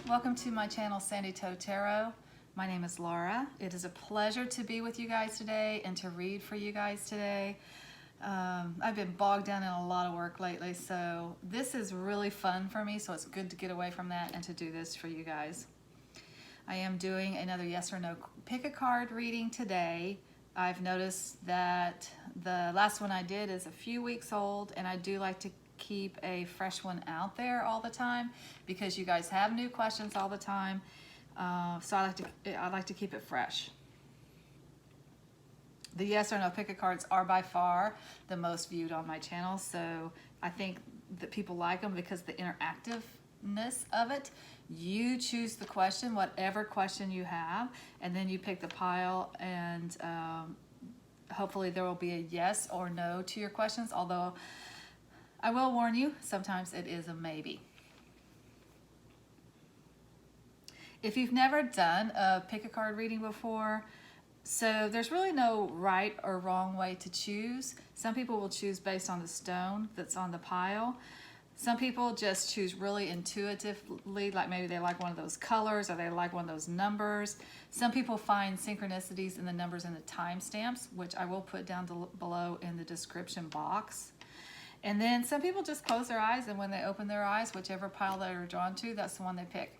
Welcome to my channel, Sandy Toe Tarot. My name is Laura. It is a pleasure to be with you guys today and to read for you guys today. I've been bogged down in a lot of work lately, so this is really fun for me, so it's good to get away from that and to do this for you guys. I am doing another yes or no pick a card reading today. I've noticed that the last one I did is a few weeks old, and I do like to keep a fresh one out there all the time because you guys have new questions all the time. So I like to keep it fresh. The yes or no pick a cards are by far the most viewed on my channel, so I think that people like them because the interactiveness of it. You choose the question, whatever question you have, and then you pick the pile, and hopefully there will be a yes or no to your questions, although I will warn you, sometimes it is a maybe. If you've never done a pick a card reading before, so there's really no right or wrong way to choose. Some people will choose based on the stone that's on the pile. Some people just choose really intuitively, like maybe they like one of those colors or they like one of those numbers. Some people find synchronicities in the numbers and the timestamps, which I will put down below in the description box. And then some people just close their eyes, and when they open their eyes, whichever pile they're drawn to, that's the one they pick.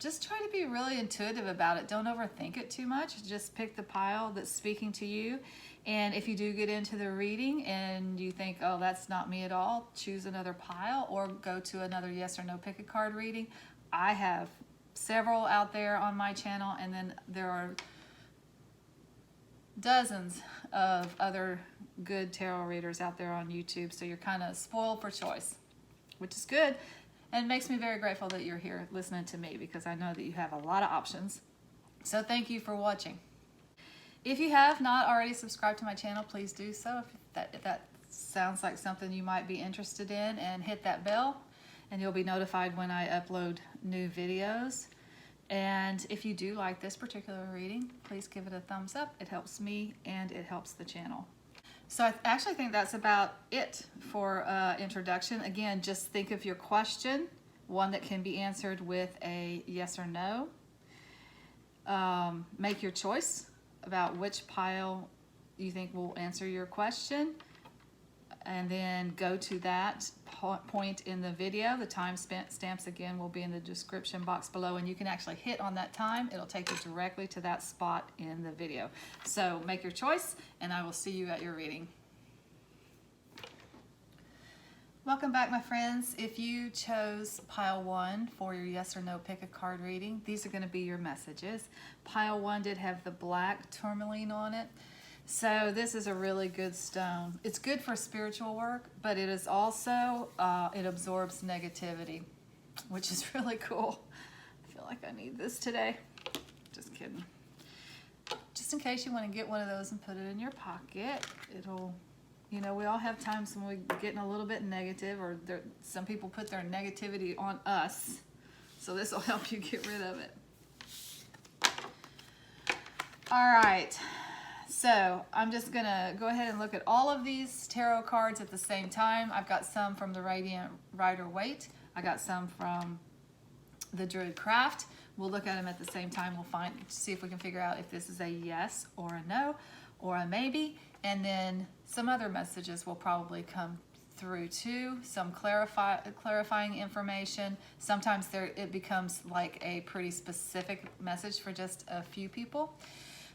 Just try to be really intuitive about it. Don't overthink it too much. Just pick the pile that's speaking to you. And if you do get into the reading and you think, oh, that's not me at all, choose another pile or go to another yes or no pick a card reading. I have several out there on my channel, and then there are dozens of other good tarot readers out there on YouTube, so you're kind of spoiled for choice, which is good, and makes me very grateful that you're here listening to me because I know that you have a lot of options. So thank you for watching. If you have not already subscribed to my channel, please do so if that sounds like something you might be interested in, and hit that bell and you'll be notified when I upload new videos. And if you do like this particular reading, please give it a thumbs up. It helps me and it helps the channel. So I actually think that's about it for introduction. Again, just think of your question, one that can be answered with a yes or no. Make your choice about which pile you think will answer your question, and then go to that point in the video. The time stamps again will be in the description box below, and you can actually hit on that time. It'll take you directly to that spot in the video. So make your choice, and I will see you at your reading. Welcome back, my friends. If you chose pile 1 for your yes or no pick a card reading, these are going to be your messages. Pile 1 did have the black tourmaline on it. So this is a really good stone. It's good for spiritual work, but it is also, it absorbs negativity, which is really cool. I feel like I need this today. Just kidding. Just in case you want to get one of those and put it in your pocket, it'll, you know, we all have times when we're getting a little bit negative, or some people put their negativity on us. So this will help you get rid of it. All right. So I'm just going to go ahead and look at all of these tarot cards at the same time. I've got some from the Radiant Rider-Waite. I got some from the Druid Craft. We'll look at them at the same time. We'll see if we can figure out if this is a yes or a no or a maybe. And then some other messages will probably come through too. Some clarifying information. Sometimes it becomes like a pretty specific message for just a few people.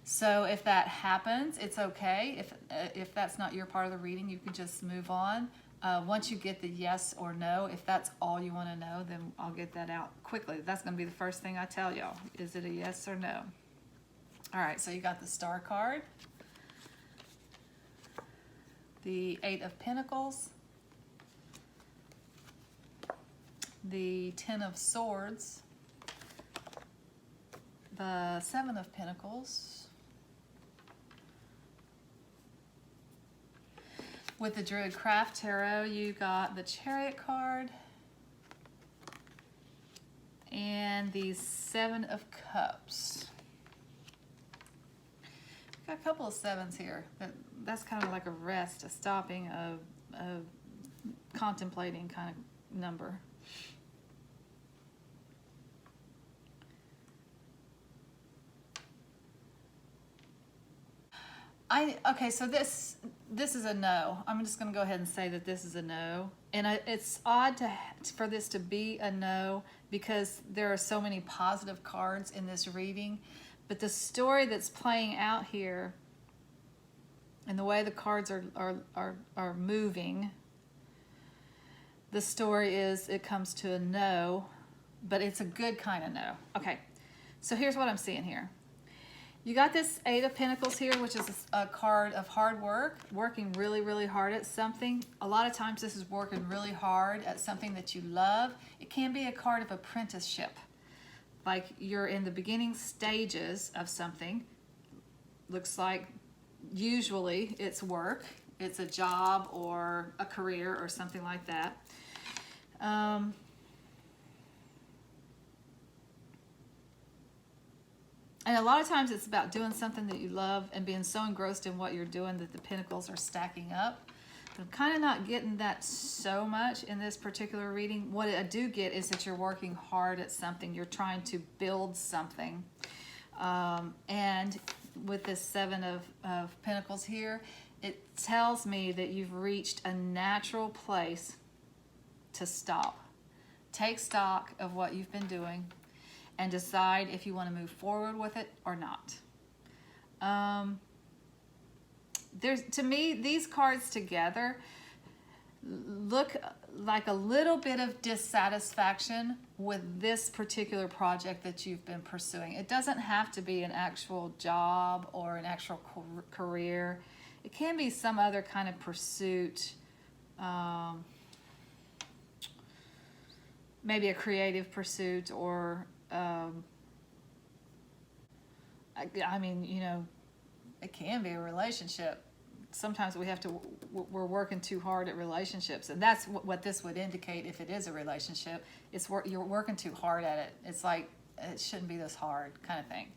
So if that happens, it's okay. If that's not your part of the reading, you can just move on. Once you get the yes or no, if that's all you want to know, then I'll get that out quickly. That's going to be the first thing I tell y'all. Is it a yes or no? All right, so you got the Star card, the 8 of Pentacles, the 10 of Swords, the 7 of Pentacles. With the Druid Craft Tarot, you got the Chariot card and the 7 of Cups. We've got a couple of 7s here. That's kind of like a rest, a stopping, a, contemplating kind of number. Okay, so this is a no. I'm just going to go ahead and say that this is a no. And it's odd for this to be a no because there are so many positive cards in this reading. But the story that's playing out here and the way the cards are moving, the story is it comes to a no, but it's a good kind of no. Okay, so here's what I'm seeing here. You got this Eight of Pentacles here, which is a card of hard work, working really, really hard at something. A lot of times this is working really hard at something that you love. It can be a card of apprenticeship, like you're in the beginning stages of something. Looks like usually it's work, it's a job or a career or something like that. And a lot of times it's about doing something that you love and being so engrossed in what you're doing that the pentacles are stacking up. I'm kind of not getting that so much in this particular reading. What I do get is that you're working hard at something. You're trying to build something. And with this Seven of Pentacles here, it tells me that you've reached a natural place to stop. Take stock of what you've been doing and decide if you want to move forward with it or not. To me, these cards together look like a little bit of dissatisfaction with this particular project that you've been pursuing. It doesn't have to be an actual job or an actual career. It can be some other kind of pursuit, maybe a creative pursuit or I mean, you know, it can be a relationship. Sometimes we're working too hard at relationships, and that's what this would indicate. If it is a relationship, you're working too hard at it. It's like it shouldn't be this hard, kind of thing.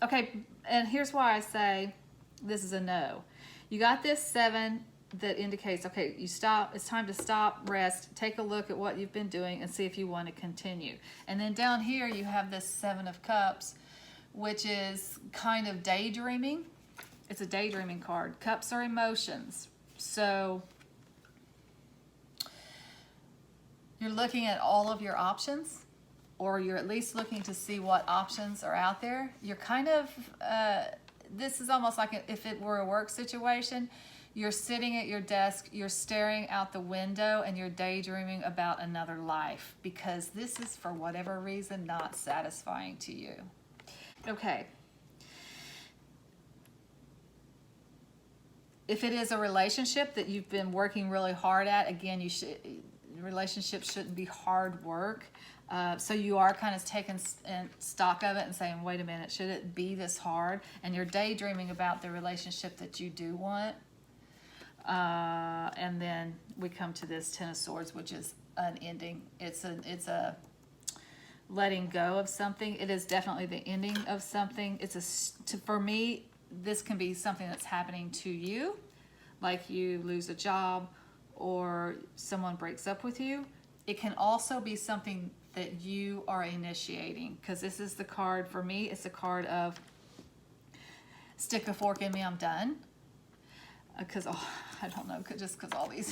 Okay, and here's why I say this is a no. You got this Seven that indicates, okay, you stop. It's time to stop, rest, take a look at what you've been doing, and see if you want to continue. And then down here you have this Seven of Cups, which is kind of daydreaming. It's a daydreaming card. Cups are emotions. So you're looking at all of your options, or you're at least looking to see what options are out there. You're kind of, this is almost like if it were a work situation. You're sitting at your desk, you're staring out the window, and you're daydreaming about another life because this is, for whatever reason, not satisfying to you. Okay. If it is a relationship that you've been working really hard at, again, relationships shouldn't be hard work. So you are kind of taking stock of it and saying, wait a minute, should it be this hard? And you're daydreaming about the relationship that you do want. And then we come to this Ten of Swords, which is an ending. It's a letting go of something. It is definitely the ending of something. For me, this can be something that's happening to you, like you lose a job or someone breaks up with you. It can also be something that you are initiating, because this is the card, for me, it's a card of stick a fork in me, I'm done. Because, I don't know, just because all these,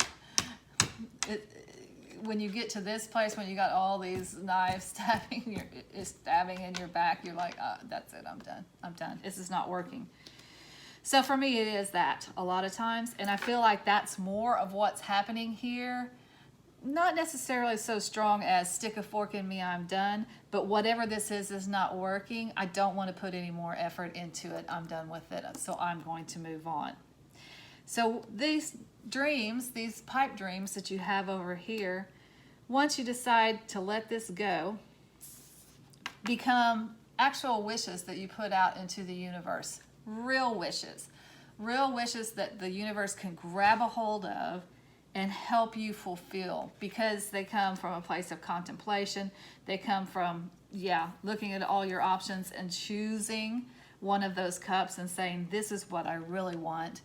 when you get to this place, when you got all these knives stabbing in your back, you're like, that's it, I'm done. This is not working. So for me, it is that a lot of times, and I feel like that's more of what's happening here. Not necessarily so strong as stick a fork in me, I'm done, but whatever this is not working. I don't want to put any more effort into it. I'm done with it, so I'm going to move on. So these dreams, these pipe dreams that you have over here, once you decide to let this go, become actual wishes that you put out into the universe. Real wishes that the universe can grab a hold of and help you fulfill, because they come from a place of contemplation. They come from, looking at all your options and choosing one of those cups and saying, this is what I really want.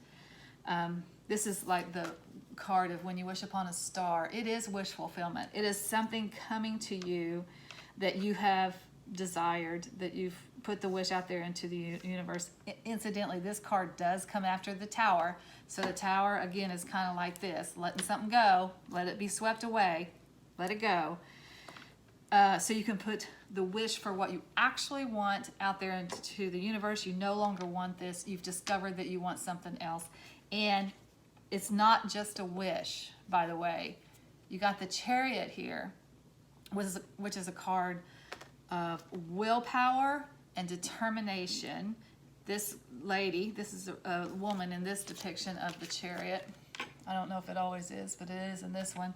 This is like the card of when you wish upon a star. It is wish fulfillment. It is something coming to you that you have desired, that you've put the wish out there into the universe. Incidentally, this card does come after the Tower. So the Tower, again, is kind of like this, letting something go, let it be swept away, let it go. So you can put the wish for what you actually want out there into the universe. You no longer want this. You've discovered that you want something else. And it's not just a wish, by the way. You got the Chariot here, which is a card of willpower and determination. This lady, this is a woman in this depiction of the Chariot. I don't know if it always is, but it is in this one.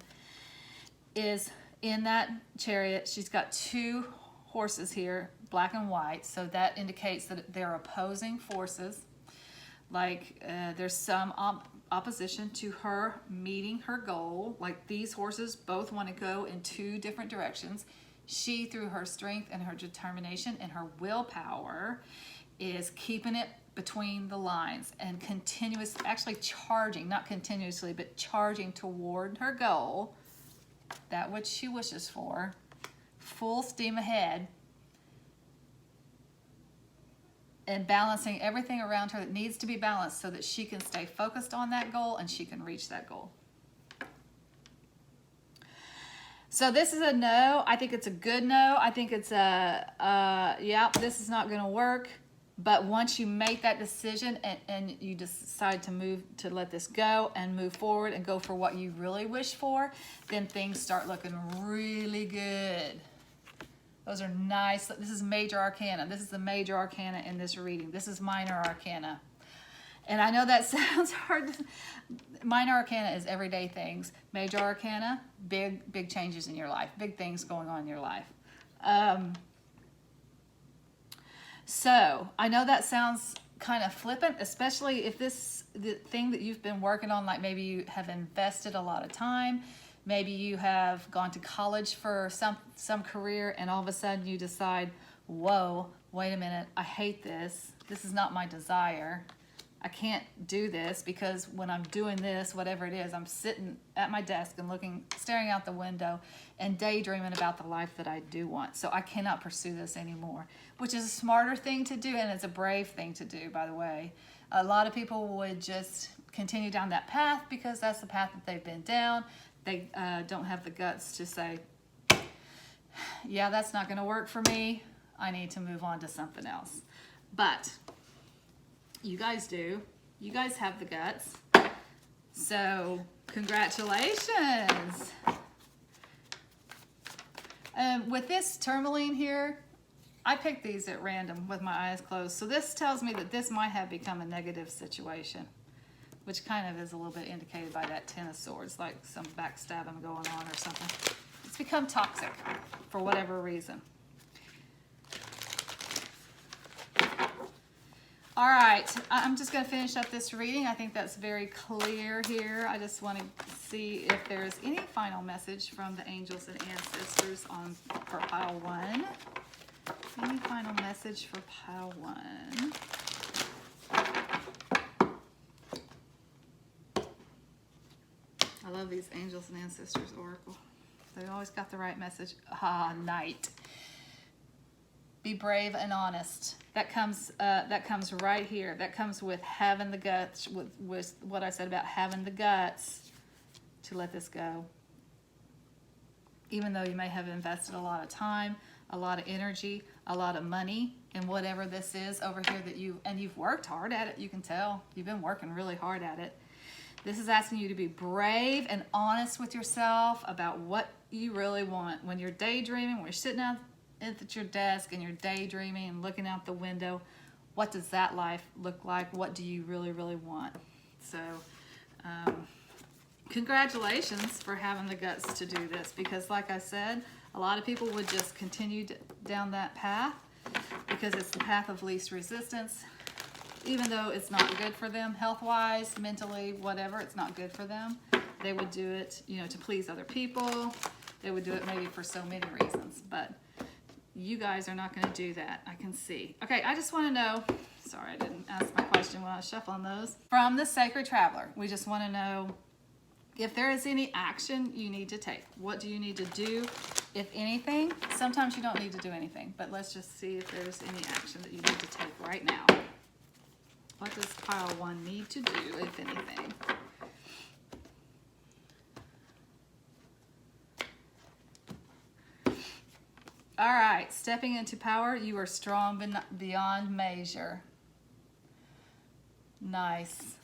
Is in that chariot, she's got two horses here, black and white, so that indicates that they're opposing forces. Like there's some opposition to her meeting her goal. Like these horses both want to go in two different directions. She, through her strength and her determination and her willpower, is keeping it between the lines and actually charging, not continuously, but charging toward her goal, that which she wishes for, full steam ahead, and balancing everything around her that needs to be balanced so that she can stay focused on that goal and she can reach that goal. So this is a no. I think it's a good no. I think it's yeah, this is not going to work. But once you make that decision and you decide to let this go and move forward and go for what you really wish for, then things start looking really good. Those are nice. This is major arcana. This is the major arcana in this reading. This is minor arcana. And I know that sounds hard. Minor arcana is everyday things. Major arcana, big changes in your life, big things going on in your life. So I know that sounds kind of flippant, especially if the thing that you've been working on, like maybe you have invested a lot of time, maybe you have gone to college for some career, and all of a sudden you decide, whoa, wait a minute, I hate this. This is not my desire. I can't do this because when I'm doing this, whatever it is, I'm sitting at my desk and staring out the window and daydreaming about the life that I do want. So I cannot pursue this anymore, which is a smarter thing to do, and it's a brave thing to do, by the way. A lot of people would just continue down that path because that's the path that they've been down. They don't have the guts to say, yeah, that's not going to work for me. I need to move on to something else. But you guys do. You guys have the guts. So congratulations. With this Tourmaline here, I picked these at random with my eyes closed. So this tells me that this might have become a negative situation, which kind of is a little bit indicated by that Ten of Swords, like some backstabbing going on or something. It's become toxic for whatever reason. All right, I'm just going to finish up this reading. I think that's very clear here. I just want to see if there's any final message from the angels and ancestors for pile one. Any final message for pile one? I love these angels and ancestors oracle. They always got the right message. Knight. Be brave and honest. That comes right here. That comes with having the guts, with what I said about having the guts to let this go. Even though you may have invested a lot of time, a lot of energy, a lot of money in whatever this is over here that you've worked hard at it. You can tell you've been working really hard at it. This is asking you to be brave and honest with yourself about what you really want. When you're daydreaming, when you're sitting out at your desk and you're daydreaming and looking out the window, what does that life look like? What do you really, really want? So congratulations for having the guts to do this, because like I said, a lot of people would just continue down that path because it's the path of least resistance. Even though it's not good for them health-wise, mentally, whatever, it's not good for them. They would do it, to please other people. They would do it maybe for so many reasons, but you guys are not going to do that, I can see. Okay, I just want to know, sorry, I didn't ask my question while I was shuffling those. From the Sacred Traveler, we just want to know if there is any action you need to take. What do you need to do if anything. Sometimes you don't need to do anything, but let's just see if there's any action that you need to take right now. What does pile 1 need to do, if anything? All right, stepping into power, you are strong beyond measure. Nice.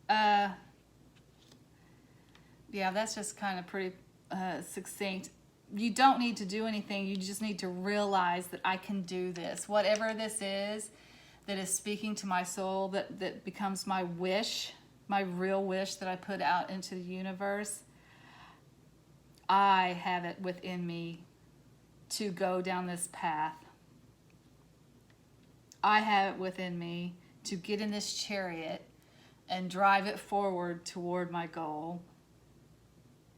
Yeah, that's just kind of pretty succinct. You don't need to do anything. You just need to realize that I can do this. Whatever this is that is speaking to my soul, that becomes my wish, my real wish that I put out into the universe, I have it within me to go down this path. I have it within me to get in this chariot and drive it forward toward my goal.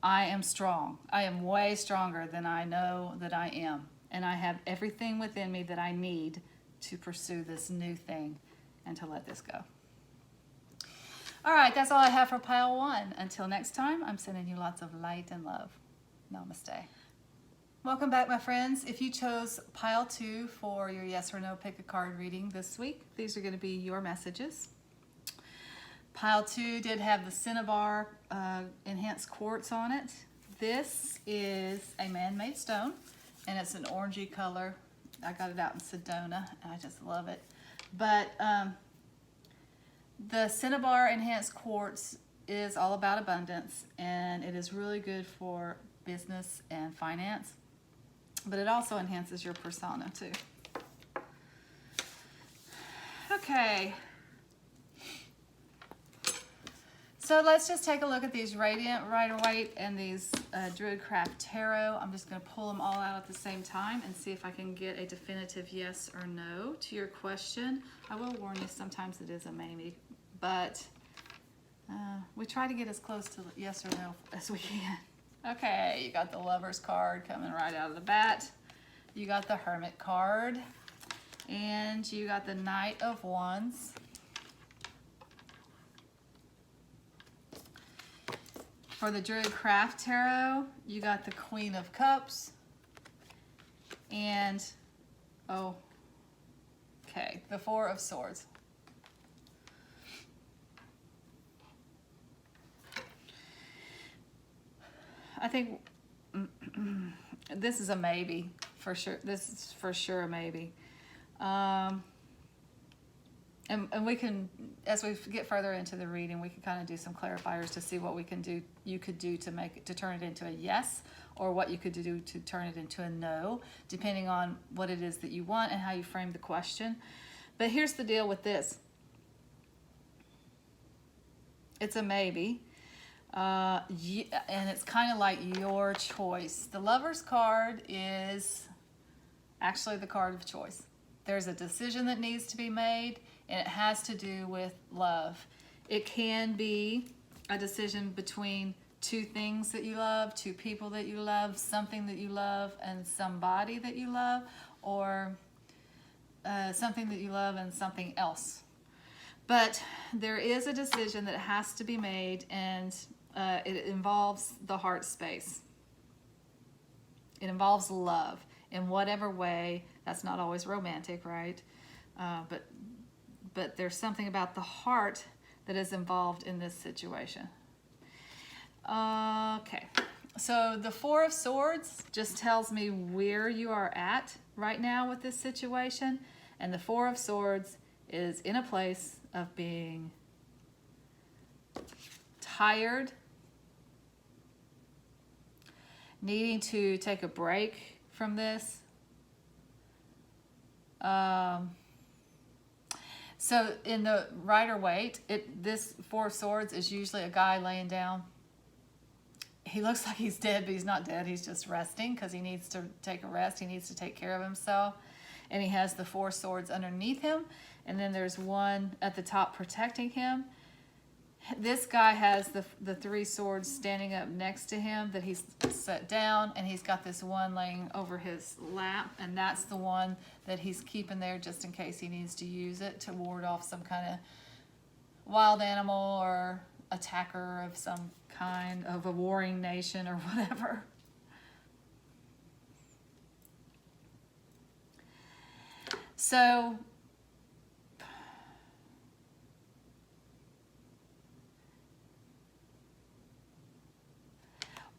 I am strong. I am way stronger than I know that I am. And I have everything within me that I need to pursue this new thing and to let this go. All right, that's all I have for pile 1. Until next time, I'm sending you lots of light and love. Namaste. Welcome back, my friends. If you chose pile 2 for your yes or no pick a card reading this week, these are going to be your messages. Pile 2 did have the Cinnabar enhanced quartz on it. This is a man-made stone, and it's an orangey color. I got it out in Sedona, and I just love it. But the Cinnabar enhanced quartz is all about abundance, and it is really good for business and finance, but it also enhances your persona too. Okay. So let's just take a look at these Radiant Rider-Waite and these Druidcraft Tarot. I'm just going to pull them all out at the same time and see if I can get a definitive yes or no to your question. I will warn you, sometimes it is a maybe, but we try to get as close to yes or no as we can. Okay, you got the Lover's card coming right out of the bat. You got the Hermit card, and you got the Knight of Wands. For the Druidcraft Tarot, you got the Queen of Cups, and, the Four of Swords. I think this is a maybe, for sure. This is for sure a maybe. And we can, as we get further into the reading, we can kind of do some clarifiers to see what we can do. You could do to turn it into a yes, or what you could do to turn it into a no, depending on what it is that you want and how you frame the question. But here's the deal with this. It's a maybe, and it's kind of like your choice. The Lover's card is actually the card of choice. There's a decision that needs to be made, and it has to do with love. It can be a decision between two things that you love, two people that you love, something that you love, and somebody that you love, or something that you love and something else. But there is a decision that has to be made, and it involves the heart space. It involves love in whatever way. That's not always romantic, right? But there's something about the heart that is involved in this situation. Okay, so the Four of Swords just tells me where you are at right now with this situation. And the Four of Swords is in a place of being tired, needing to take a break from this. So in the Rider-Waite, this Four of Swords is usually a guy laying down. He looks like he's dead, but he's not dead. He's just resting because he needs to take a rest. He needs to take care of himself. And he has the Four Swords underneath him. And then there's one at the top protecting him. This guy has the three swords standing up next to him that he's set down, and he's got this one laying over his lap, and that's the one that he's keeping there just in case he needs to use it to ward off some kind of wild animal or attacker of some kind of a warring nation or whatever. So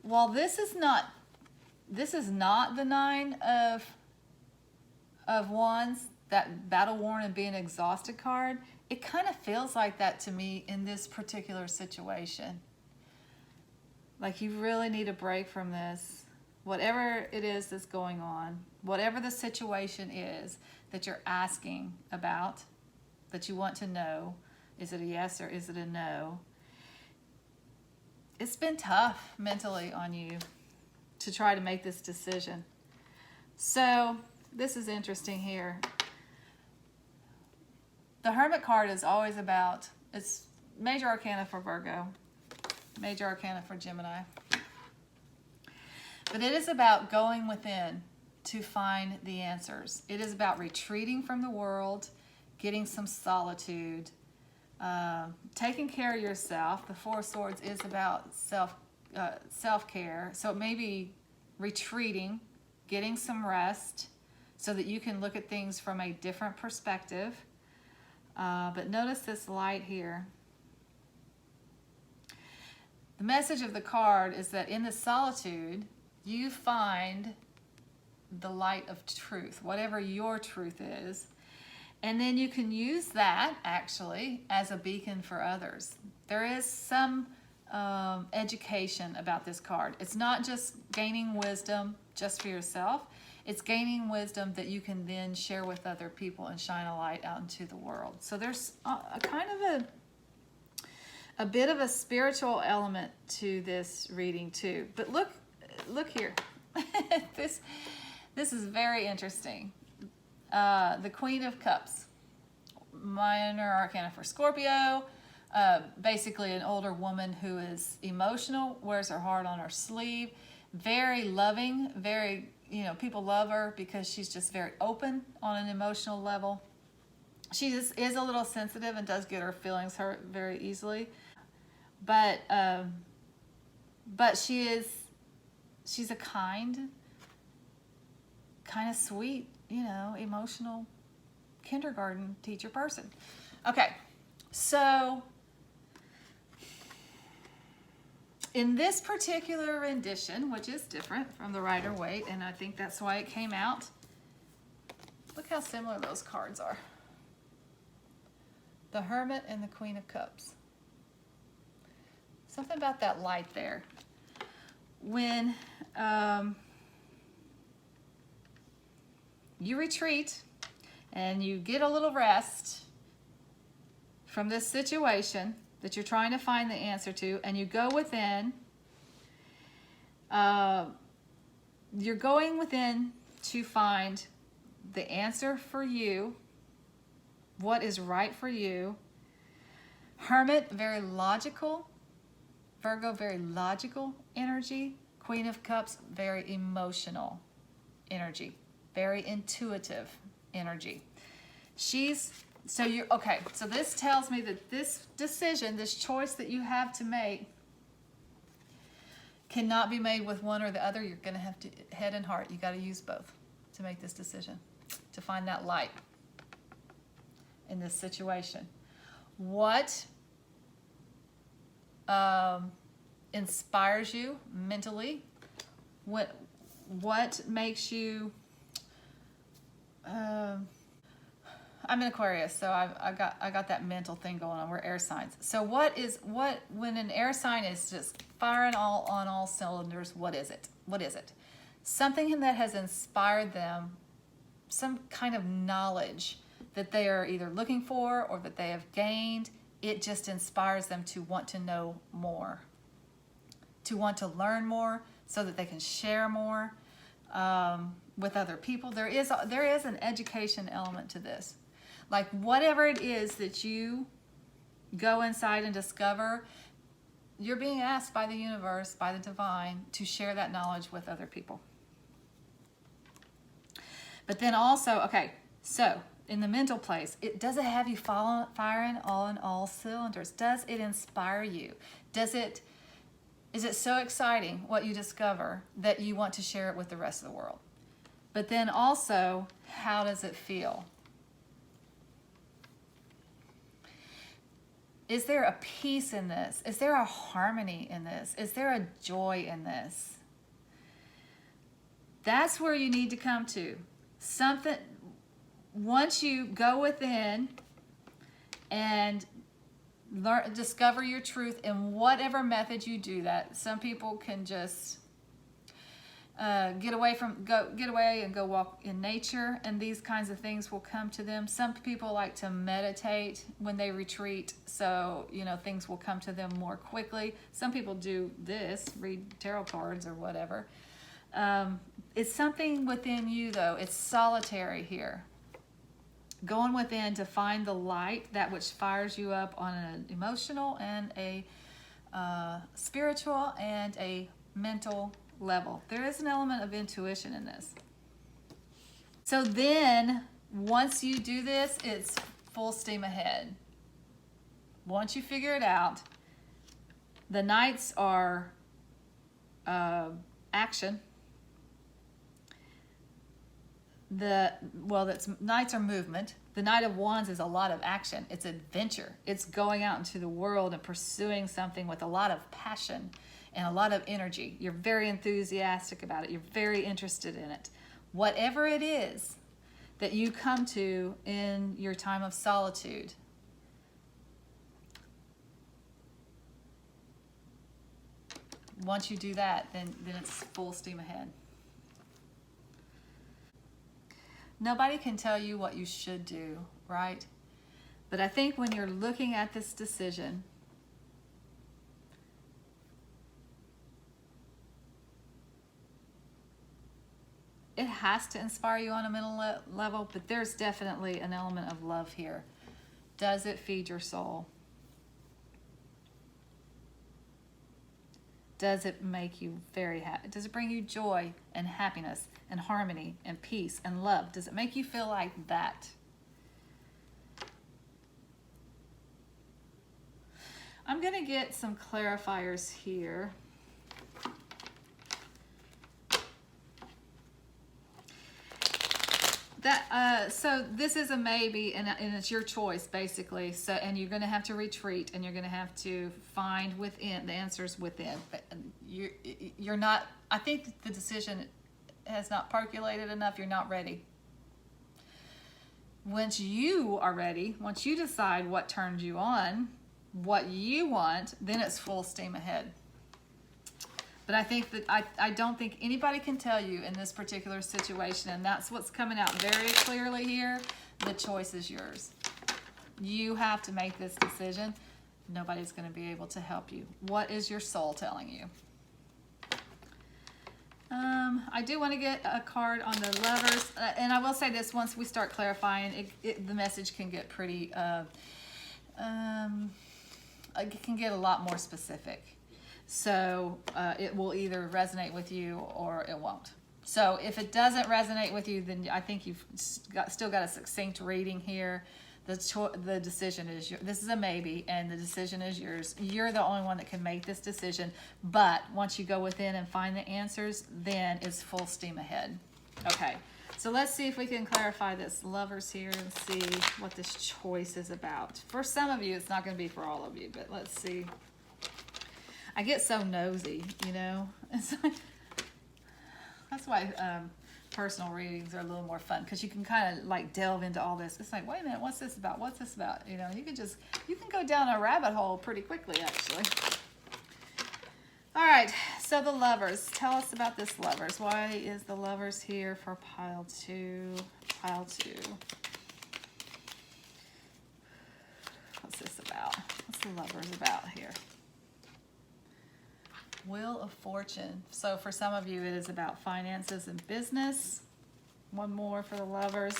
while this is not the Nine of Wands, that battle worn and being exhausted card, it kind of feels like that to me in this particular situation. Like you really need a break from this. Whatever it is that's going on, whatever the situation is that you're asking about, that you want to know, is it a yes or is it a no? It's been tough mentally on you to try to make this decision. So this is interesting here. The Hermit card is always about, it's major arcana for Virgo, major arcana for Gemini. But it is about going within to find the answers. It is about retreating from the world, getting some solitude, taking care of yourself. The Four of Swords is about self-care. So it may be retreating, getting some rest so that you can look at things from a different perspective. But notice this light here. The message of the card is that in the solitude, you find the light of truth, whatever your truth is. And then you can use that actually as a beacon for others. There is some education about this card. It's not just gaining wisdom just for yourself. It's gaining wisdom that you can then share with other people and shine a light out into the world. So there's a kind of a bit of a spiritual element to this reading too. But look here. This is very interesting. The Queen of Cups, minor arcana for Scorpio, basically an older woman who is emotional, wears her heart on her sleeve, very loving, very, people love her because she's just very open on an emotional level. She just is a little sensitive and does get her feelings hurt very easily. But she's a kind of sweet, emotional kindergarten teacher person. Okay, so in this particular rendition, which is different from the Rider-Waite, and I think that's why it came out, look how similar those cards are. The Hermit and the Queen of Cups. Something about that light there. When you retreat and you get a little rest from this situation that you're trying to find the answer to, and you go within, you're going within to find the answer for you, what is right for you. Hermit, very logical. Virgo, very logical energy. Queen of Cups, very emotional energy, very intuitive energy. So this tells me that this decision, this choice that you have to make cannot be made with one or the other. You're going to have to, head and heart, you got to use both to make this decision, to find that light in this situation. What inspires you mentally? What makes you? I'm an Aquarius, so I got that mental thing going on. We're air signs. So when an air sign is just firing on all cylinders? What is it? What is it? Something that has inspired them, some kind of knowledge that they are either looking for or that they have gained. It just inspires them to want to know more, to want to learn more so that they can share more with other people. There is an education element to this. Like whatever it is that you go inside and discover, you're being asked by the universe, by the divine, to share that knowledge with other people. But then also, okay, so in the mental place, does it have you firing on all cylinders? Does it inspire you? Is it so exciting what you discover that you want to share it with the rest of the world? But then also, how does it feel? Is there a peace in this? Is there a harmony in this? Is there a joy in this? That's where you need to come to. Something, once you go within and discover your truth in whatever method you do that. Some people can just get away and go walk in nature, and these kinds of things will come to them. Some people like to meditate when they retreat, so things will come to them more quickly. Some people do this, read tarot cards or whatever. It's something within you, though. It's solitary here. Going within to find the light, that which fires you up on an emotional and a spiritual and a mental level. There is an element of intuition in this. So then, once you do this, it's full steam ahead. Once you figure it out, the nights are action. Nights are movement. The Knight of Wands is a lot of action. It's adventure. It's going out into the world and pursuing something with a lot of passion and a lot of energy. You're very enthusiastic about it. You're very interested in it. Whatever it is that you come to in your time of solitude, once you do that, then it's full steam ahead. Nobody can tell you what you should do, right? But I think when you're looking at this decision, it has to inspire you on a mental level, but there's definitely an element of love here. Does it feed your soul? Does it make you very happy? Does it bring you joy and happiness and harmony and peace and love? Does it make you feel like that? I'm going to get some clarifiers here. So this is a maybe, and it's your choice basically. So, and you're going to have to retreat, and you're going to have to find within the answers within. But you're not. I think the decision has not percolated enough. You're not ready. Once you are ready, once you decide what turns you on, what you want, then it's full steam ahead. But I think that I don't think anybody can tell you in this particular situation, and that's what's coming out very clearly here. The choice is yours. You have to make this decision. Nobody's going to be able to help you. What is your soul telling you? I do want to get a card on the Lovers, and I will say this: once we start clarifying, the message can get pretty. It can get a lot more specific. So it will either resonate with you or it won't. So if it doesn't resonate with you, then I think you've still got a succinct reading here. The decision is yours. This is a maybe, and the decision is yours. You're the only one that can make this decision. But once you go within and find the answers, then it's full steam ahead. Okay, so let's see if we can clarify this Lovers here and see what this choice is about. For some of you, it's not going to be for all of you, but let's see. I get so nosy, It's like, that's why personal readings are a little more fun, because you can kind of like delve into all this. It's like, wait a minute, what's this about? What's this about? You can go down a rabbit hole pretty quickly, actually. All right, so the Lovers. Tell us about this Lovers. Why is the Lovers here for pile 2? Pile 2. What's this about? What's the Lovers about here? Wheel of Fortune. So for some of you, it is about finances and business. One more for the Lovers.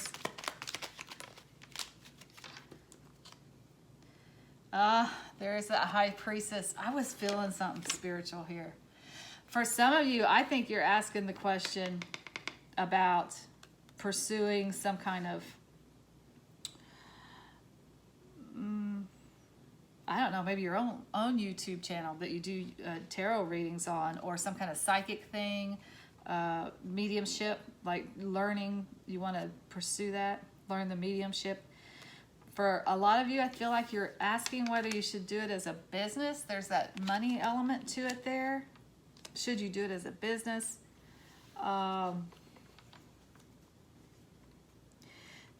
There's that High Priestess. I was feeling something spiritual here. For some of you, I think you're asking the question about pursuing some kind of I don't know, maybe your own YouTube channel that you do tarot readings on, or some kind of psychic thing, mediumship, like learning. You want to pursue that, learn the mediumship. For a lot of you, I feel like you're asking whether you should do it as a business. There's that money element to it there. Should you do it as a business?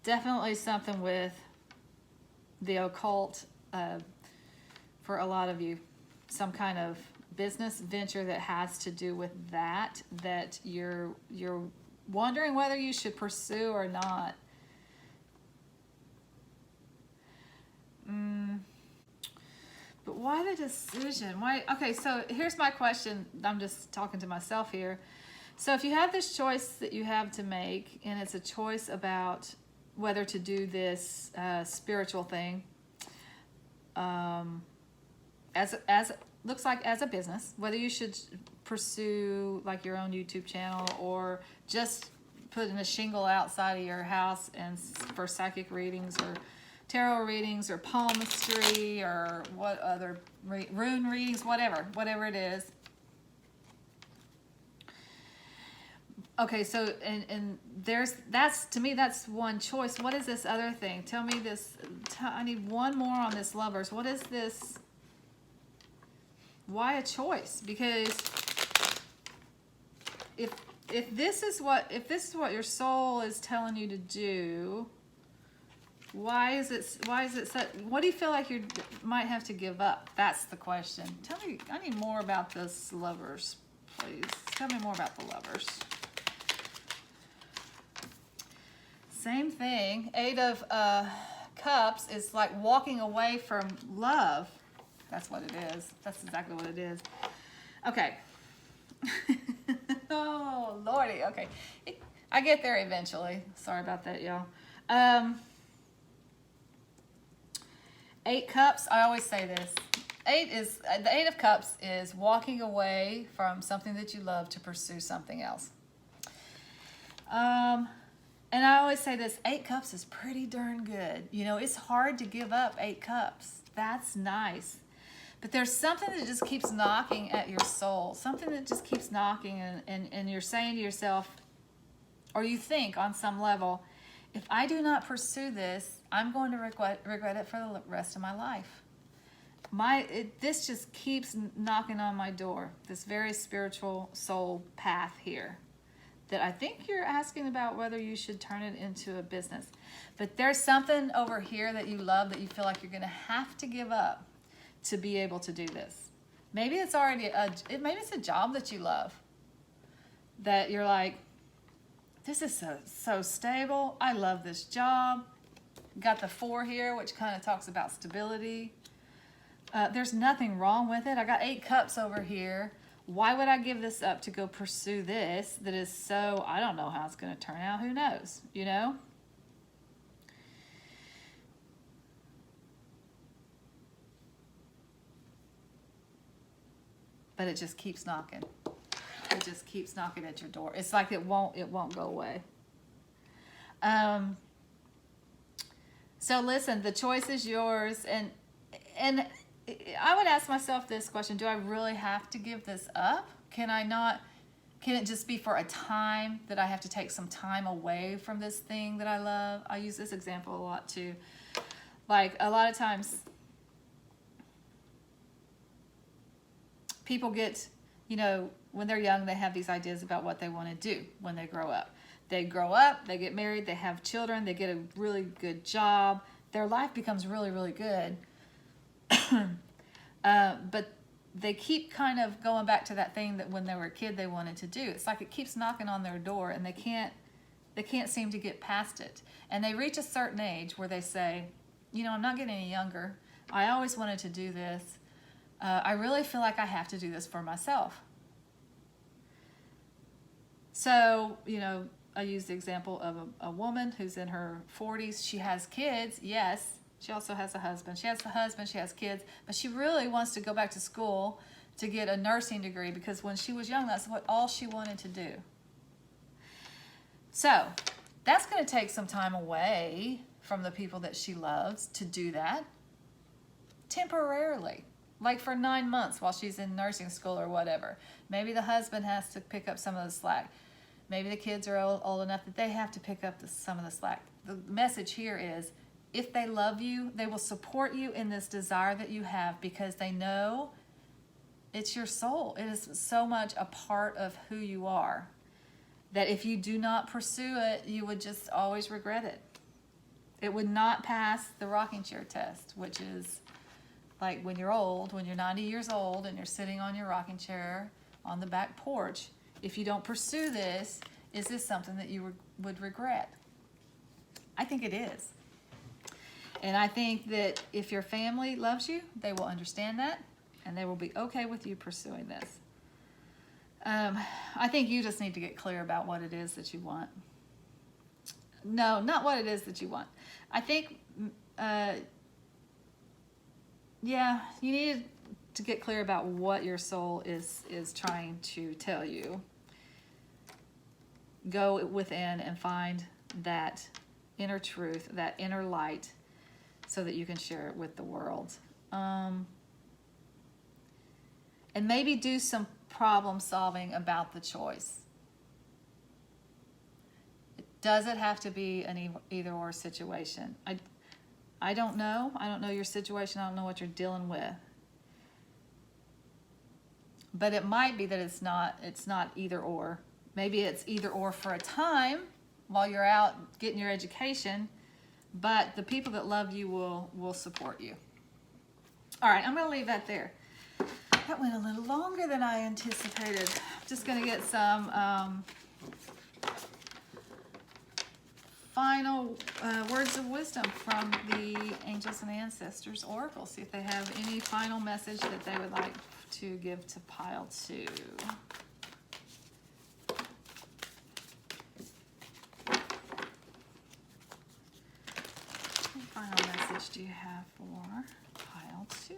Definitely something with the occult for a lot of you. Some kind of business venture that has to do with that you're wondering whether you should pursue or not. But why the decision? Why? Okay, so here's my question. I'm just talking to myself here. So if you have this choice that you have to make, and it's a choice about whether to do this spiritual thing, as looks like as a business, whether you should pursue like your own YouTube channel or just putting a shingle outside of your house and for psychic readings or tarot readings or palmistry or what other rune readings, whatever it is. Okay, so and that's to me that's one choice. What is this other thing? Tell me this. I need one more on this lovers. What is this? Why a choice? Because if this is what your soul is telling you to do, why is it such, what do you feel like you might have to give up? That's the question. Tell me, I need more about this lovers, please. Tell me more about the lovers. Same thing. 8 of Cups is like walking away from love. That's what it is. That's exactly what it is. Okay. Oh, Lordy. Okay. I get there eventually. Sorry about that, y'all. 8 Cups, I always say this. The 8 of Cups is walking away from something that you love to pursue something else. And I always say this, 8 Cups is pretty darn good. You know, it's hard to give up 8 Cups. That's nice. But there's something that just keeps knocking at your soul. Something that just keeps knocking and you're saying to yourself, or you think on some level, if I do not pursue this, I'm going to regret it for the rest of my life. This just keeps knocking on my door, this very spiritual soul path here, that I think you're asking about whether you should turn it into a business. But there's something over here that you love that you feel like you're going to have to give up to be able to do this. Maybe it's already maybe it's a job that you love, that you're like, this is so stable. I love this job. Got the 4 here, which kind of talks about stability. There's nothing wrong with it. I got 8 Cups over here. Why would I give this up to go pursue this that is so, I don't know how it's going to turn out. Who knows, you know? But it just keeps knocking. It just keeps knocking at your door. It's like it won't go away. So listen, the choice is yours, and I would ask myself this question: do I really have to give this up? Can it just be for a time that I have to take some time away from this thing that I love? I use this example a lot too. Like a lot of times people get, you know, when they're young, they have these ideas about what they want to do when they grow up. They grow up, they get married, they have children, they get a really good job. Their life becomes really, really good. But they keep kind of going back to that thing that when they were a kid they wanted to do. It's like it keeps knocking on their door and they can't seem to get past it. And they reach a certain age where they say, you know, I'm not getting any younger. I always wanted to do this. I really feel like I have to do this for myself. So, you know, I use the example of a woman who's in her 40s. She has kids, yes. She also has a husband. She has a husband, she has kids, but she really wants to go back to school to get a nursing degree because when she was young, that's all she wanted to do. So that's going to take some time away from the people that she loves to do that temporarily. Like for 9 months while she's in nursing school or whatever. Maybe the husband has to pick up some of the slack. Maybe the kids are old enough that they have to pick up some of the slack. The message here is if they love you, they will support you in this desire that you have because they know it's your soul. It is so much a part of who you are that if you do not pursue it, you would just always regret it. It would not pass the rocking chair test, which is like when you're old, when you're 90 years old and you're sitting on your rocking chair on the back porch. If you don't pursue this, is this something that you would regret? I think it is. And I think that if your family loves you, they will understand that and they will be okay with you pursuing this. I think you just need to get clear about what it is that you want. No, not what it is that you want. I think, yeah, you need to get clear about what your soul is trying to tell you. Go within and find that inner truth, that inner light, so that you can share it with the world. And maybe do some problem solving about the choice. Does it have to be an either or situation? I don't know. I don't know your situation. I don't know what you're dealing with. But it might be that it's not either or. Maybe it's either or for a time while you're out getting your education, but the people that love you will support you. All right, I'm going to leave that there. That went a little longer than I anticipated. Just going to get some final words of wisdom from the Angels and Ancestors Oracle. See if they have any final message that they would like to give to pile 2. What final message do you have for pile 2?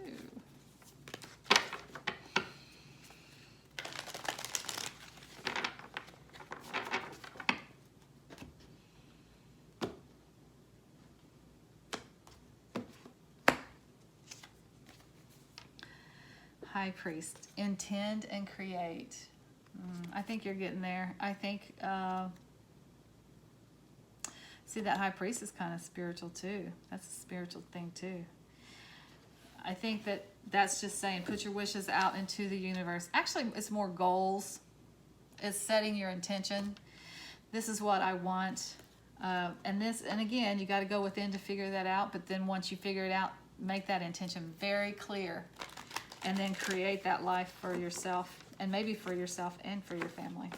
High Priest, intend and create. I think you're getting there. I think, see, that High Priest is kind of spiritual too. That's a spiritual thing too. I think that's just saying put your wishes out into the universe. Actually, it's more goals. It's setting your intention. This is what I want. And again, you got to go within to figure that out. But then once you figure it out, make that intention very clear. And then create that life for yourself, and maybe for yourself and for your family.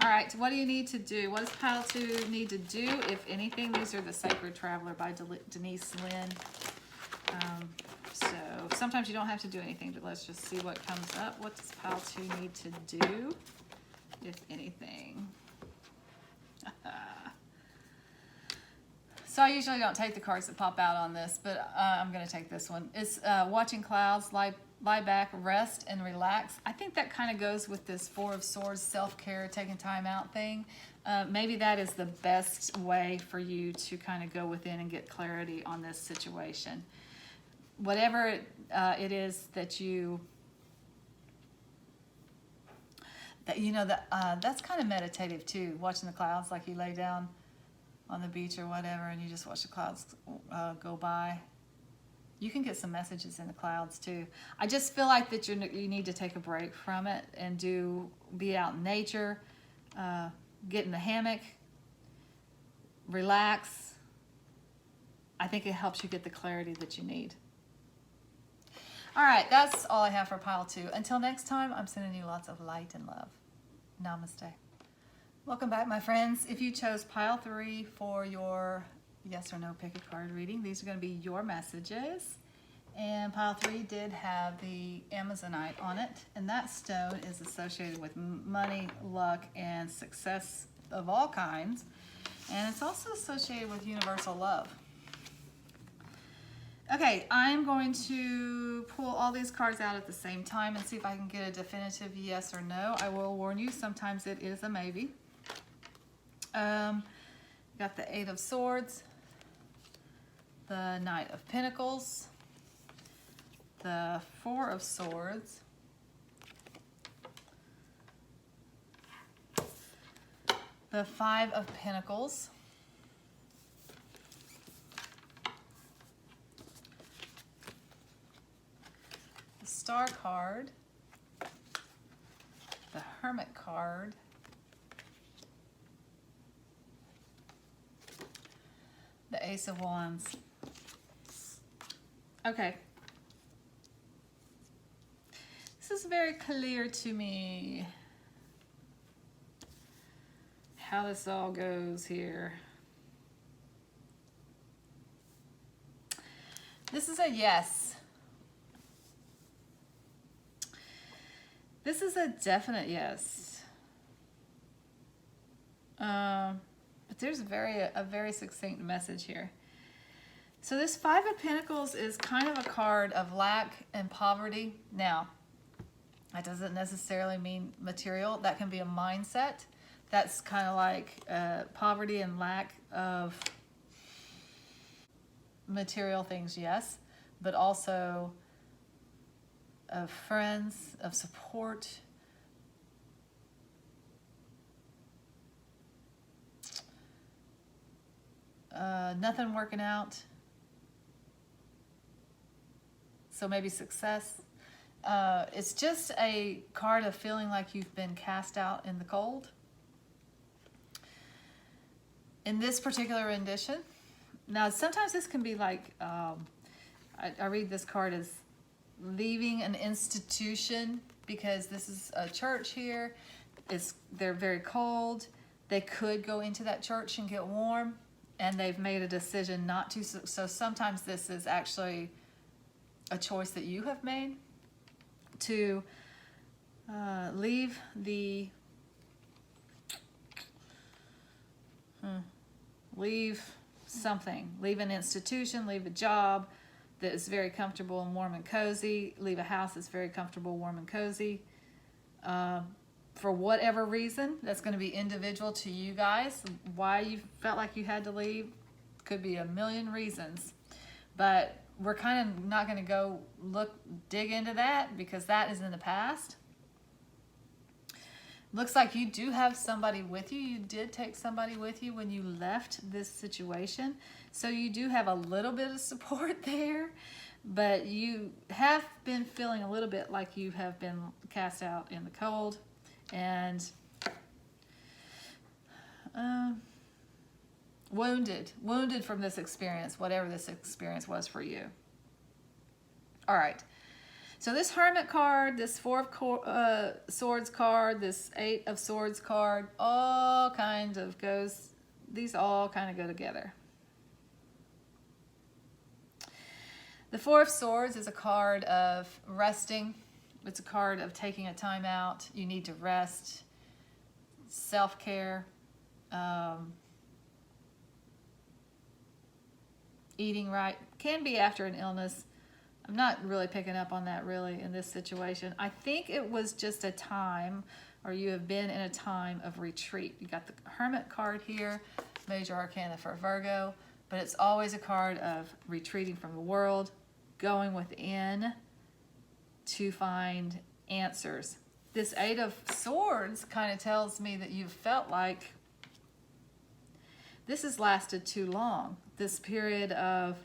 All right, what do you need to do? What does pile 2 need to do, if anything? These are the Sacred Traveler by Denise Lynn. So sometimes you don't have to do anything, but let's just see what comes up. What does pile 2 need to do, if anything? So I usually don't take the cards that pop out on this, but I'm going to take this one. It's watching clouds, lie back, rest, and relax. I think that kind of goes with this 4 of Swords, self-care, taking time out thing. Maybe that is the best way for you to kind of go within and get clarity on this situation. Whatever it is that that's kind of meditative too, watching the clouds, like you lay down on the beach or whatever, and you just watch the clouds go by. You can get some messages in the clouds too. I just feel like that you need to take a break from it and be out in nature, get in the hammock, relax. I think it helps you get the clarity that you need. All right, that's all I have for pile 2. Until next time, I'm sending you lots of light and love. Namaste. Welcome back, my friends. If you chose pile 3 for your yes or no pick a card reading, these are going to be your messages. And pile 3 did have the Amazonite on it, and that stone is associated with money, luck, and success of all kinds. And it's also associated with universal love. Okay, I'm going to pull all these cards out at the same time and see if I can get a definitive yes or no. I will warn you, sometimes it is a maybe. Got the 8 of Swords, the Knight of Pentacles, the 4 of Swords, the 5 of Pentacles, Star card, the Hermit card, the Ace of Wands. Okay. This is very clear to me how this all goes here. This is a yes. This is a definite yes. But there's a very succinct message here. So this Five of Pentacles is kind of a card of lack and poverty. Now, that doesn't necessarily mean material. That can be a mindset. That's kind of like poverty and lack of material things, yes, but also of friends, of support. Nothing working out. So maybe success. It's just a card of feeling like you've been cast out in the cold. In this particular rendition. Now, sometimes this can be like, I read this card as leaving an institution, because this is a church here. They're very cold. They could go into that church and get warm, and they've made a decision not to. So sometimes this is actually a choice that you have made to leave the leave something, leave an institution, leave a job that is very comfortable and warm and cozy, leave a house that's very comfortable, warm and cozy. For whatever reason, that's going to be individual to you guys. Why you felt like you had to leave could be a million reasons, but we're kind of not going to go dig into that, because that is in the past. Looks like you do have somebody with you. You did take somebody with you when you left this situation. So you do have a little bit of support there, but you have been feeling a little bit like you have been cast out in the cold and wounded from this experience, whatever this experience was for you. All right. So this Hermit card, this Four of Swords card, this Eight of Swords card, these all kind of go together. The Four of Swords is a card of resting. It's a card of taking a time out. You need to rest, self-care, eating right. Can be after an illness. I'm not really picking up on that really in this situation. I think it was just a time, or you have been in a time of retreat. You got the Hermit card here, Major Arcana for Virgo, but it's always a card of retreating from the world, going within to find answers. This Eight of Swords kind of tells me that you've felt like this has lasted too long. This period of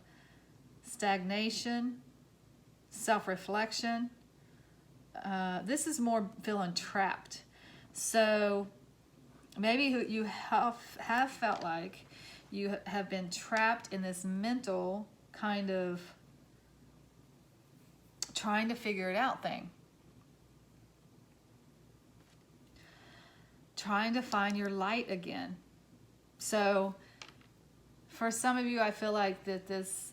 stagnation, self-reflection. This is more feeling trapped. So maybe you have felt like you have been trapped in this mental kind of trying to figure it out thing. Trying to find your light again. So for some of you, I feel like that this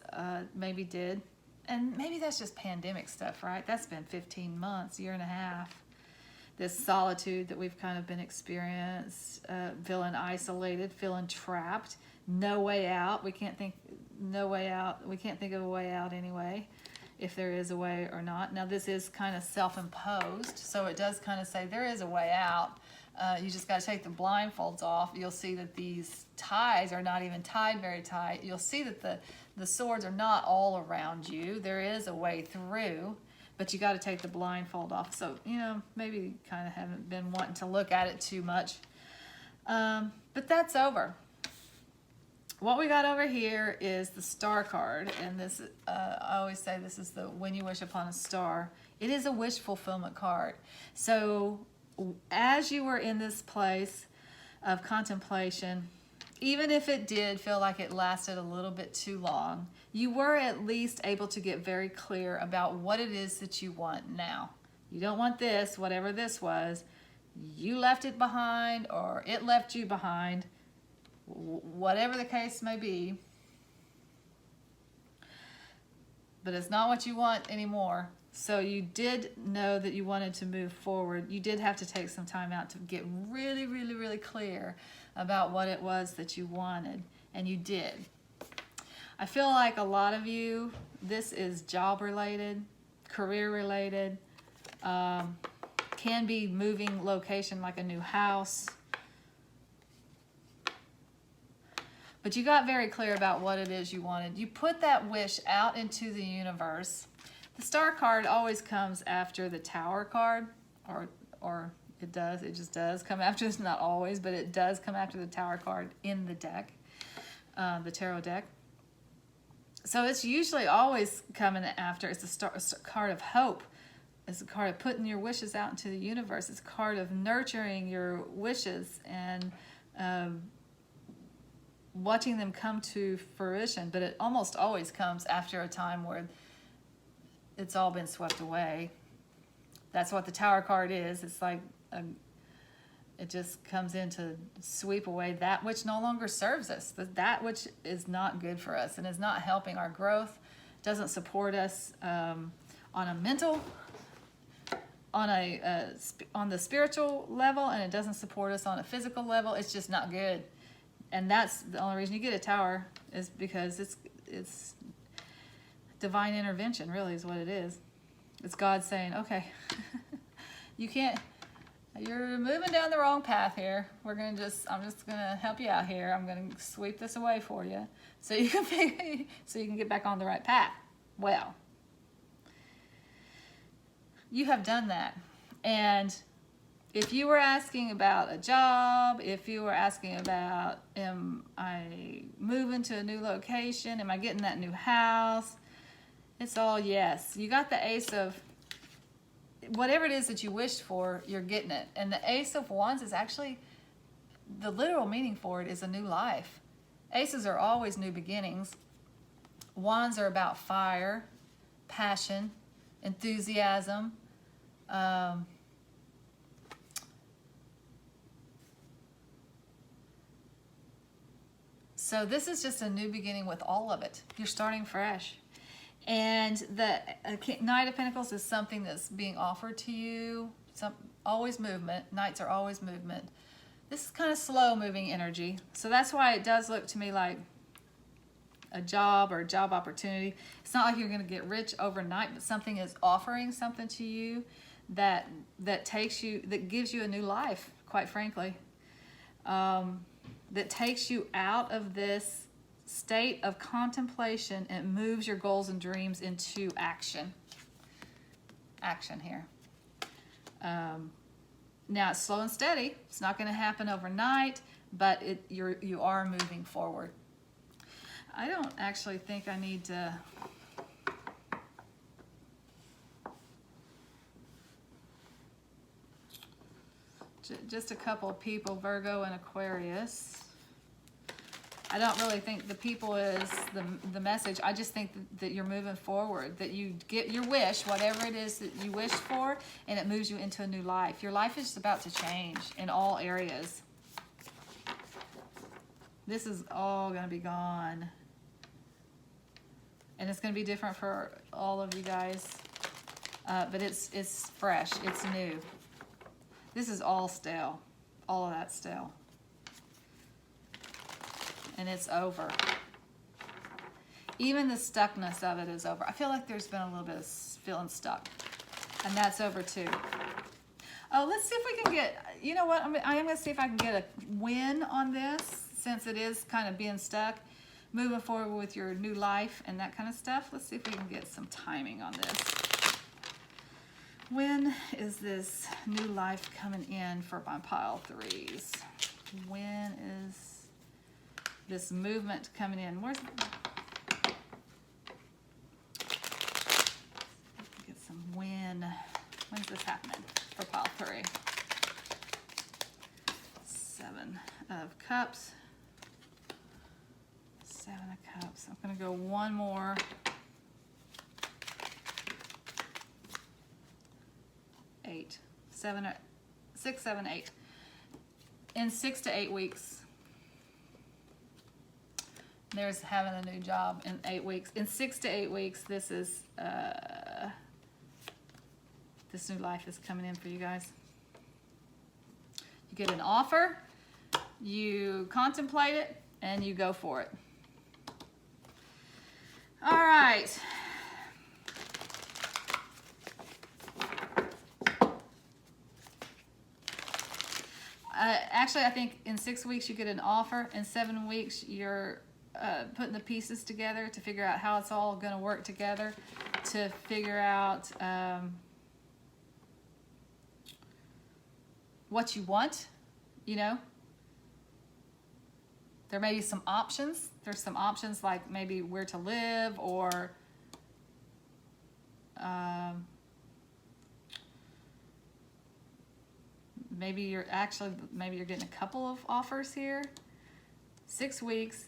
maybe did. And maybe that's just pandemic stuff, right? That's been 15 months, year and a half. This solitude that we've kind of been experienced, feeling isolated, feeling trapped, no way out. We can't think of a way out anyway, if there is a way or not. Now this is kind of self-imposed, so it does kind of say there is a way out. You just got to take the blindfolds off. You'll see that these ties are not even tied very tight. You'll see that the swords are not all around you. There is a way through, but you got to take the blindfold off. So, maybe you kind of haven't been wanting to look at it too much. But that's over. what we got over here is the star card, and this I always say this is the when you wish upon a star. It is a wish fulfillment card. So as you were in this place of contemplation, even if it did feel like it lasted a little bit too long, you were at least able to get very clear about what it is that you want now. You don't want this, whatever this was. You left it behind, or it left you behind, whatever the case may be. But it's not what you want anymore. So you did know that you wanted to move forward. You did have to take some time out to get really, really, really clear about what it was that you wanted, and you did. I feel like a lot of you, this is job related, career related, can be moving location like a new house. But you got very clear about what it is you wanted. You put that wish out into the universe. The star card always comes after the tower card, or it just does come after. It's not always, but it does come after the tower card in the deck, the tarot deck. So it's usually always coming after. It's a card of hope. It's a card of putting your wishes out into the universe. It's a card of nurturing your wishes and watching them come to fruition. But it almost always comes after a time where it's all been swept away. That's what the tower card is. It's like it just comes in to sweep away that which no longer serves us, that which is not good for us and is not helping our growth, doesn't support us on a mental, on the spiritual level, and it doesn't support us on a physical level. It's just not good. And that's the only reason you get a tower, is because it's divine intervention, really, is what it is. It's God saying, okay, you're moving down the wrong path here. I'm just gonna help you out here. I'm gonna sweep this away for you so you can get back on the right path. Well, you have done that. And if you were asking about a job, if you were asking about, am I moving to a new location? Am I getting that new house? It's all yes. You got the Ace of, whatever it is that you wished for, you're getting it. And the Ace of Wands is actually, the literal meaning for it is a new life. Aces are always new beginnings. Wands are about fire, passion, enthusiasm. So this is just a new beginning with all of it. You're starting fresh. And the Knight of Pentacles is something that's being offered to you. Always movement. Knights are always movement. This is kind of slow moving energy. So that's why it does look to me like a job or a job opportunity. It's not like you're going to get rich overnight, but something is offering something to you that gives you a new life, quite frankly. That takes you out of this state of contemplation and moves your goals and dreams into action. Action here. Now it's slow and steady. It's not going to happen overnight, but you are moving forward. I don't actually think I need to. Just a couple of people, Virgo and Aquarius. I don't really think the people is the message. I just think that you're moving forward, that you get your wish, whatever it is that you wish for, and it moves you into a new life. Your life is about to change in all areas. This is all going to be gone. And it's going to be different for all of you guys. But it's fresh. It's new. This is all stale. All of that stale. And it's over. Even the stuckness of it is over. I feel like there's been a little bit of feeling stuck. And that's over too. Oh, let's see if we can get, you know what, I am going to see if I can get a win on this, since it is kind of being stuck, moving forward with your new life and that kind of stuff. Let's see if we can get some timing on this. When is this new life coming in for my pile threes? When is this movement coming in. Where's get some wind. When's this happening for pile 3? 7 of Cups. 7 of Cups. I'm going to go one more. 8, 7, 6, 7, 8. In 6 to 8 weeks. There's having a new job in 8 weeks. In 6 to 8 weeks, this is this new life is coming in for you guys. You get an offer, you contemplate it, and you go for it. All right. Actually, I think in 6 weeks you get an offer. In 7 weeks, you're putting the pieces together to figure out how it's all going to work together, to figure out what you want, you know. There may be some options. There's some options like maybe where to live, or maybe you're getting a couple of offers here. 6 weeks,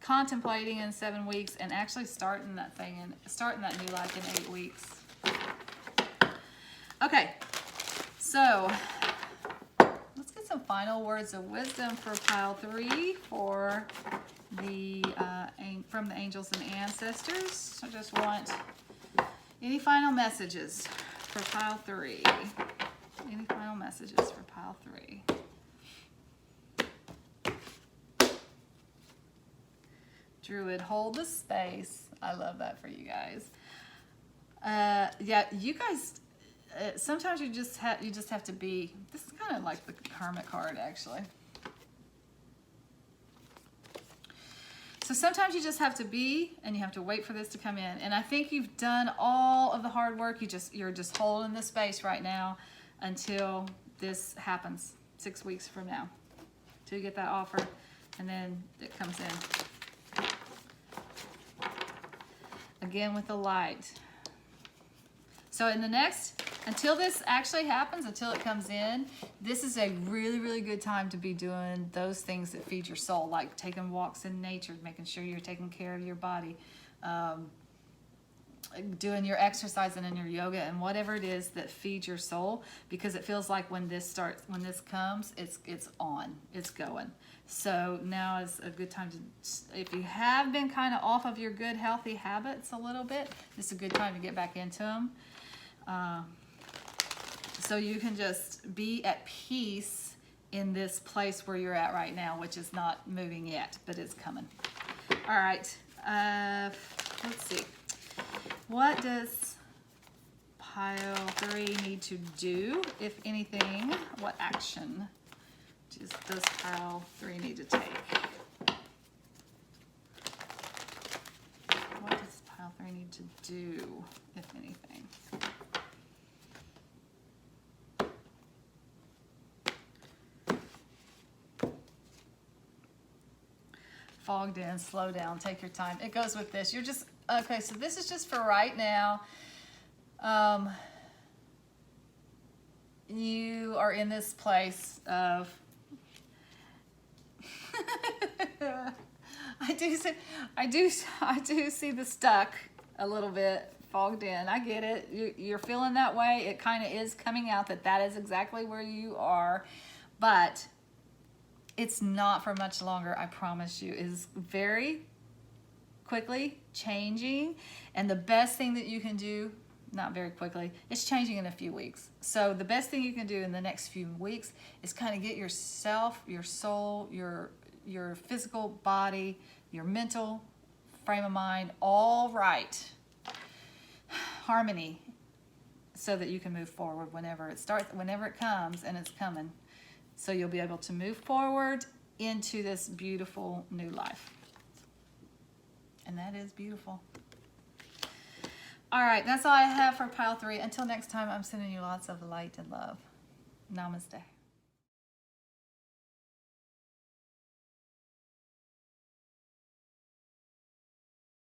contemplating in 7 weeks, and actually starting that new life in 8 weeks. Okay, so let's get some final words of wisdom for pile 3 for the from the angels and ancestors. I just want any final messages for pile 3. Any final messages for pile 3? Druid, hold the space. I love that for you guys. Yeah, you guys. Sometimes you just have to be. This is kind of like the Hermit card, actually. So sometimes you just have to be, and you have to wait for this to come in. And I think you've done all of the hard work. You're just holding the space right now until this happens 6 weeks from now, till you get that offer, and then it comes in. Again with the light. So in the next, until this actually happens, until it comes in, this is a really, really good time to be doing those things that feed your soul, like taking walks in nature, making sure you're taking care of your body, doing your exercising and your yoga and whatever it is that feeds your soul, because it feels like when this comes, it's on, it's going. So now is a good time to, if you have been kind of off of your good healthy habits a little bit, this is a good time to get back into them. So you can just be at peace in this place where you're at right now, which is not moving yet, but it's coming. All right, let's see. What does pile 3 need to do, if anything? What action does pile 3 need to take? What does pile 3 need to do, if anything? Fogged in, slow down, take your time. It goes with this. You're just, okay, so this is just for right now. You are in this place of, I do see the stuck a little bit, fogged in. I get it. You're feeling that way. It kind of is coming out that is exactly where you are, but it's not for much longer, I promise you. It is very quickly changing, and the best thing that you can do, not very quickly, it's changing in a few weeks. So the best thing you can do in the next few weeks is kind of get yourself, your soul, your physical body, your mental frame of mind all right, harmony, so that you can move forward whenever it comes, and it's coming. So you'll be able to move forward into this beautiful new life. And that is beautiful. All right, that's all I have for pile 3. Until next time, I'm sending you lots of light and love. Namaste.